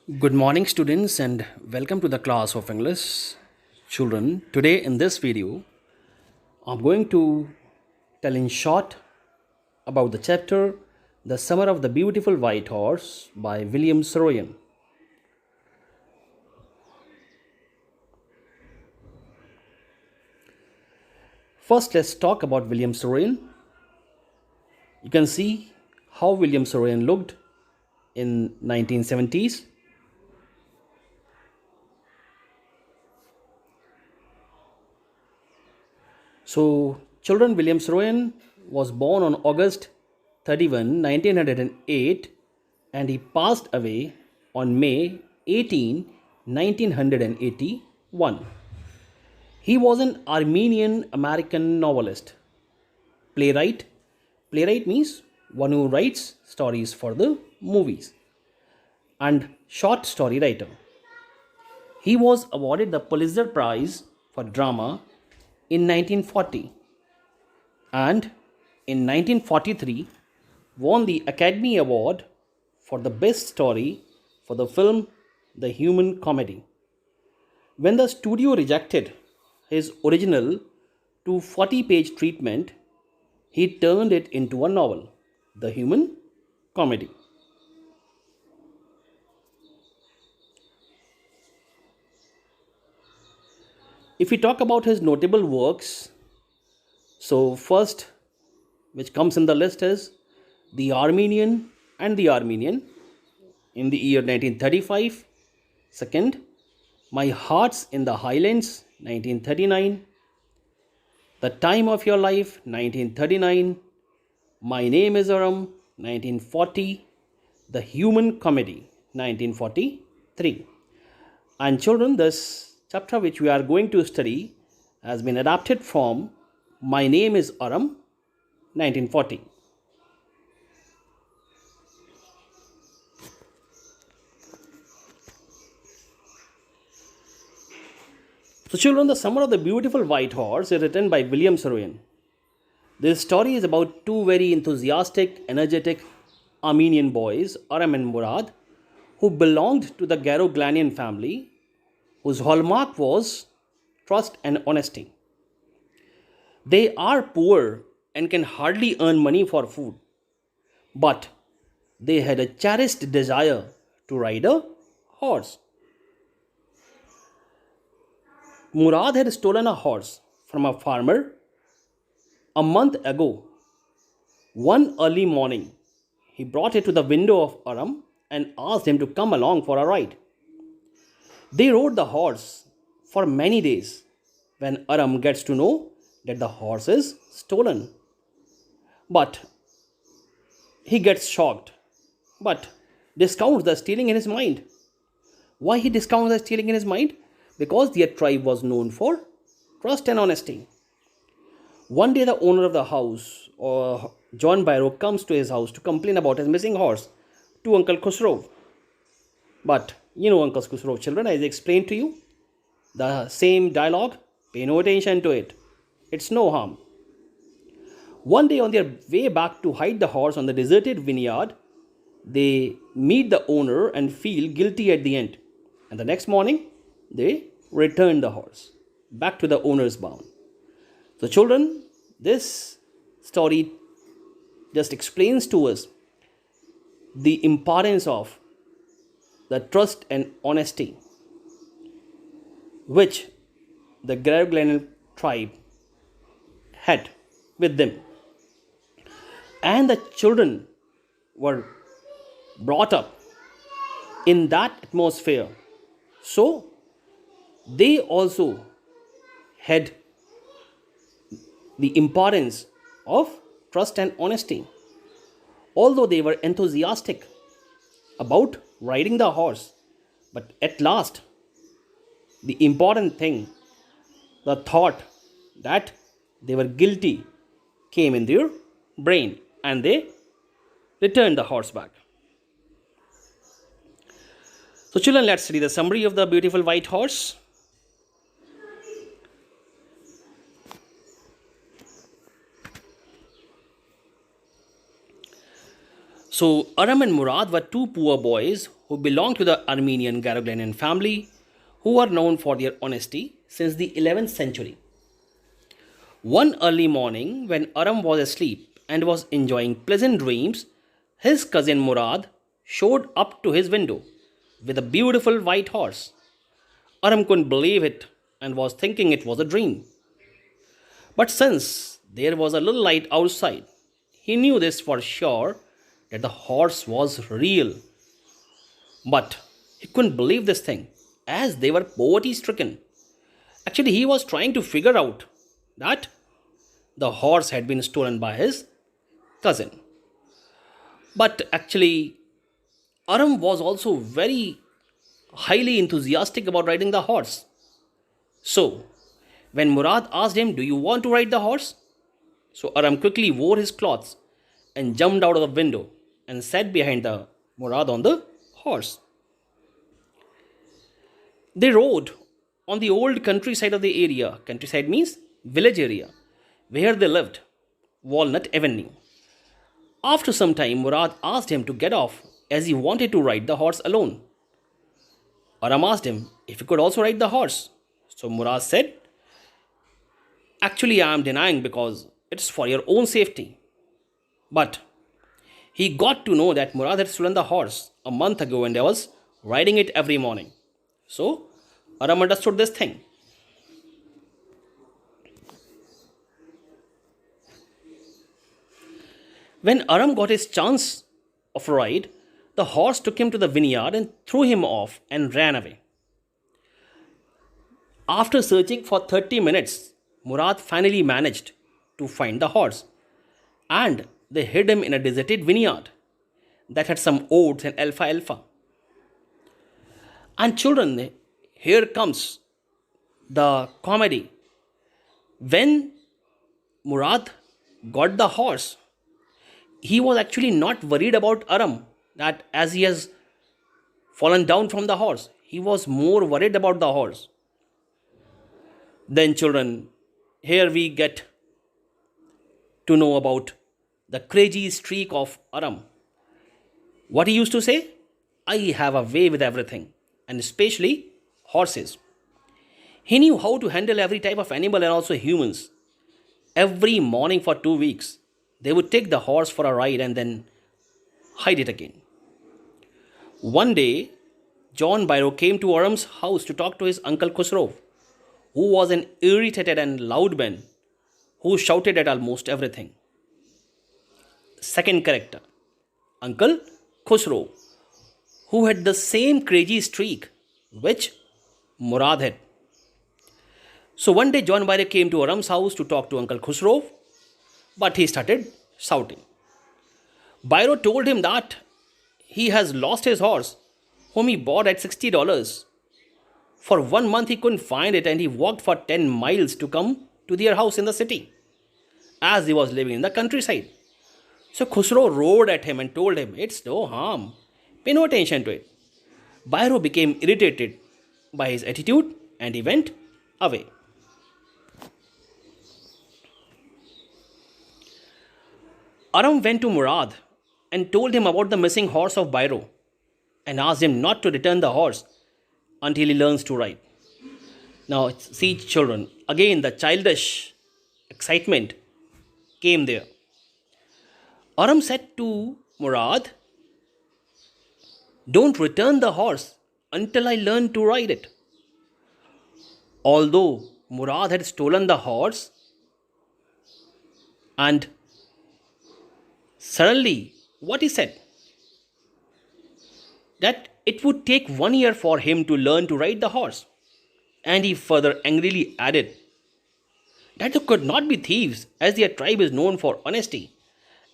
Good morning, students, and welcome to the class of English. Children, today in this video, I'm going to tell in short about the chapter The Summer of the Beautiful White Horse by William Saroyan. First, let's talk about William Saroyan. You can see how William Saroyan looked in 1970s. So, children, William Saroyan was born on August 31, 1908, and he passed away on May 18, 1981. He was an Armenian American novelist, playwright. Playwright means one who writes stories for the movies, and short story writer. He was awarded the Pulitzer Prize for Drama in 1940 and in 1943 won the Academy Award for the Best Story for the film The Human Comedy. When the studio rejected his original 240-page treatment, he turned it into a novel, The Human Comedy. If we talk about his notable works, so first which comes in the list is The Armenian and the Armenian in the year 1935. Second, My Heart's in the Highlands, 1939. The Time of Your Life, 1939. My Name is Aram, 1940. The Human Comedy, 1943. And children, this chapter which we are going to study has been adapted from My Name is Aram, 1940. So, children, The Summer of the Beautiful White Horse is written by William Saroyan. This story is about two very enthusiastic, energetic Armenian boys, Aram and Murad, who belonged to the Garoglanian family, whose hallmark was trust and honesty. They are poor and can hardly earn money for food, but they had a cherished desire to ride a horse. Murad had stolen a horse from a farmer a month ago. One early morning, he brought it to the window of Aram and asked him to come along for a ride. They rode the horse for many days when Aram gets to know that the horse is stolen. But he gets shocked, but discounts the stealing in his mind. Why he discounts the stealing in his mind? Because their tribe was known for trust and honesty. One day, the owner of the house, or John Byro, comes to his house to complain about his missing horse to Uncle Khusro. But you know Uncle Khusro, children, as I explained to you, the same dialogue, pay no attention to it. It's no harm. One day, on their way back to hide the horse on the deserted vineyard, they meet the owner and feel guilty at the end. And the next morning, they return the horse back to the owner's barn. So, children, this story just explains to us the importance of the trust and honesty which the Garoglanian tribe had with them. And the children were brought up in that atmosphere. So, they also had the importance of trust and honesty. Although they were enthusiastic about riding the horse, but at last, the important thing, the thought that they were guilty, came in their brain and they returned the horse back. So, children, let's study the summary of the beautiful white horse. So, Aram and Murad were two poor boys who belonged to the Armenian Garoglanian family, who were known for their honesty since the 11th century. One early morning, when Aram was asleep and was enjoying pleasant dreams, his cousin Murad showed up to his window with a beautiful white horse. Aram couldn't believe it and was thinking it was a dream. But since there was a little light outside, he knew this for sure that the horse was real. But he couldn't believe this thing as they were poverty stricken. Actually, he was trying to figure out that the horse had been stolen by his cousin. But actually, Aram was also very highly enthusiastic about riding the horse. So, when Murad asked him, "Do you want to ride the horse?" So Aram quickly wore his clothes and jumped out of the window and sat behind the Murad on the horse. They rode on the old countryside of the area. Countryside means village area where they lived, Walnut Avenue. After some time, Murad asked him to get off as he wanted to ride the horse alone. Aram asked him if he could also ride the horse. So Murad said, "Actually, I am denying because it's for your own safety." But he got to know that Murad had stolen the horse a month ago and was riding it every morning. So Aram understood this thing. When Aram got his chance of a ride, the horse took him to the vineyard and threw him off and ran away. After searching for 30 minutes, Murad finally managed to find the horse, and they hid him in a deserted vineyard that had some oats and alfalfa. And children, here comes the comedy. When Murad got the horse, he was actually not worried about Aram, that as he has fallen down from the horse, he was more worried about the horse. Then, children, here we get to know about the crazy streak of Aram. What he used to say? "I have a way with everything, and especially horses." He knew how to handle every type of animal and also humans. Every morning for 2 weeks, they would take the horse for a ride and then hide it again. One day, John Byro came to Aram's house to talk to his uncle Khusro, who was an irritated and loud man who shouted at almost everything. Second character, Uncle Khusro, who had the same crazy streak which Murad had. So one day John Byre came to Aram's house to talk to Uncle Khusro, but he started shouting. Byro told him that he has lost his horse, whom he bought at $60. For 1 month he couldn't find it and he walked for 10 miles to come to their house in the city, as he was living in the countryside. So Khusro roared at him and told him, "It's no harm. Pay no attention to it." Byro became irritated by his attitude and he went away. Aram went to Murad and told him about the missing horse of Byro and asked him not to return the horse until he learns to ride. Now, see, children, again the childish excitement came there. Aram said to Murad, "Don't return the horse until I learn to ride it." Although Murad had stolen the horse, and suddenly, what he said? That it would take 1 year for him to learn to ride the horse. And he further angrily added that there could not be thieves, as their tribe is known for honesty.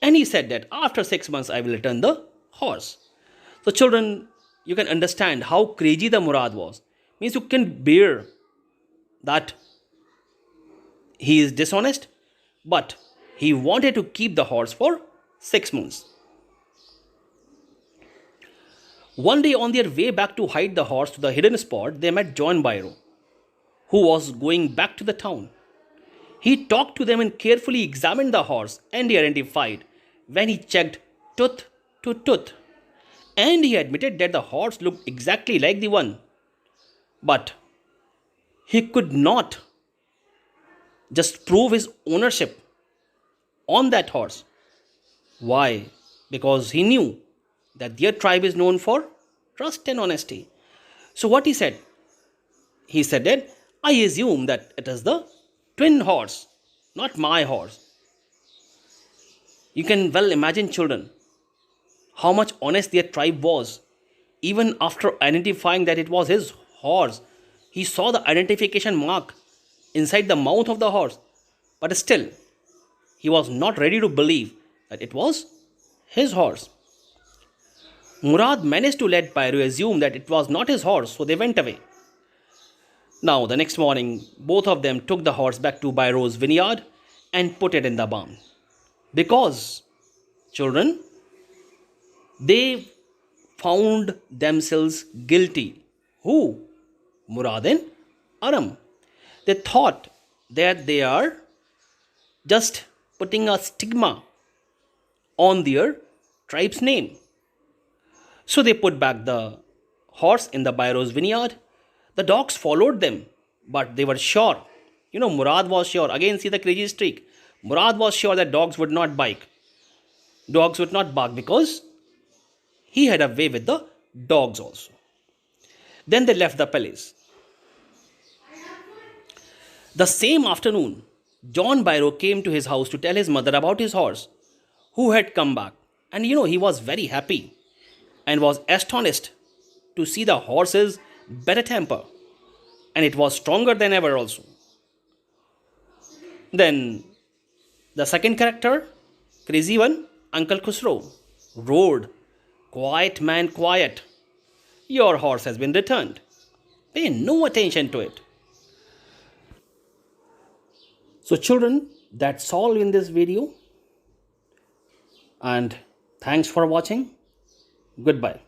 And he said that after 6 months I will return the horse. So children, you can understand how crazy the Murad was. Means you can bear that he is dishonest, but he wanted to keep the horse for 6 months. One day on their way back to hide the horse to the hidden spot, they met John Byro, who was going back to the town. He talked to them and carefully examined the horse, and he identified when he checked tooth to tooth. And he admitted that the horse looked exactly like the one. But he could not just prove his ownership on that horse. Why? Because he knew that their tribe is known for trust and honesty. So, what he said? He said that I assume that it is the twin horse, not my horse. You can well imagine, children, how much honest their tribe was. Even after identifying that it was his horse, he saw the identification mark inside the mouth of the horse. But still, he was not ready to believe that it was his horse. Murad managed to let Pyro assume that it was not his horse, so they went away. Now, the next morning, both of them took the horse back to Byro's vineyard and put it in the barn. Because, children, they found themselves guilty. Who? Murad and Aram. They thought that they are just putting a stigma on their tribe's name. So they put back the horse in the Byro's vineyard. The dogs followed them, but they were sure. Murad was sure. Again, see the crazy streak. Murad was sure that dogs would not bite. Dogs would not bark because he had a way with the dogs also. Then they left the palace. The same afternoon, John Byro came to his house to tell his mother about his horse, who had come back. And he was very happy and was astonished to see the horse's better temper. And it was stronger than ever also. Then the second character, crazy one, Uncle Khusro, roared, "Quiet, man, quiet. Your horse has been returned. Pay no attention to it." So, children, that's all in this video. And thanks for watching. Goodbye.